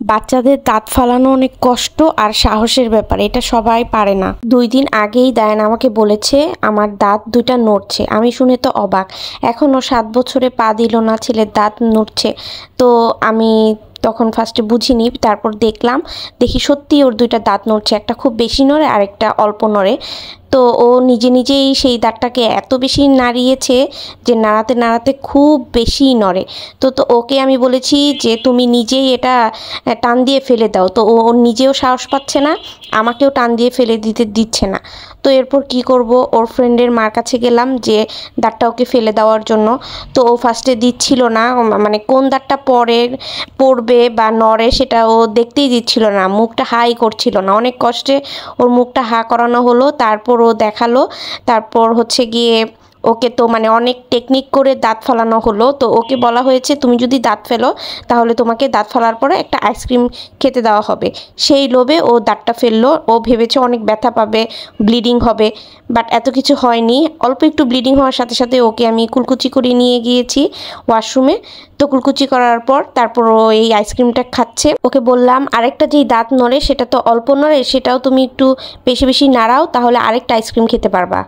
বাচ্চাদের দাঁত ফালানো অনেক কষ্ট আর সাহসের ব্যাপার, এটা সবাই পারে না। 2 দিন আগেই দায়ান আমাকে বলেছে আমার দাঁত দুইটা নড়ছে। আমি শুনে তো অবাক। এখনও 7 বছরে পা দিল না, ছেলের দাঁত নড়ছে। তো আমি তখন ফার্স্টে বুঝিনি, তারপর দেখি সত্যি ওর দুইটা দাঁত নড়ছে, একটা খুব বেশি নড়ে আর একটা অল্প নড়ে। তো ও নিজে নিজেই সেই দাঁতটাকে এত বেশি নাড়িয়েছে যে নাড়াতে নাড়াতে খুব বেশি নড়ে। তো ওকে আমি বলেছি যে তুমি নিজেই এটা টান দিয়ে ফেলে দাও। তো ও নিজেও সাহস পাচ্ছে না, আমাকেও টান দিয়ে ফেলে দিচ্ছে না। তো এরপর কি করব, ওর ফ্রেন্ডের মার কাছে গেলাম যে দাঁতটা ওকে ফেলে দেওয়ার জন্য। তো ও ফার্স্টে দিচ্ছিল না, মানে কোন দাঁতটা পড়বে বা নড়ে সেটা ও দেখতেই দিচ্ছিল না, মুখটা হাই করছিল না। অনেক কষ্টে ওর মুখটা হা করানো হলো, তারপর ও দেখালো। তারপর হচ্ছে গিয়ে ওকে তো মানে অনেক টেকনিক করে দাঁত ফালানো হলো। তো ওকে বলা হয়েছে তুমি যদি দাঁত ফেলো তাহলে তোমাকে দাঁত ফেলার পরে একটা আইসক্রিম খেতে দেওয়া হবে। সেই লোভে ও দাঁতটা ফেললো। ও ভেবেছে অনেক ব্যথা পাবে, ব্লিডিং হবে, বাট এত কিছু হয়নি। অল্প একটু ব্লিডিং হওয়ার সাথে সাথে ওকে আমি কুলকুচি করে নিয়ে গিয়েছি ওয়াশরুমে। তো কুলকুচি করার পর তারপর ও এই আইসক্রিমটা খাচ্ছে। ওকে বললাম আরেকটা যেই দাঁত নড়ে সেটা তো অল্প নড়ে, সেটাও তুমি একটু বেশি বেশি নাড়াও, তাহলে আরেকটা আইসক্রিম খেতে পারবা।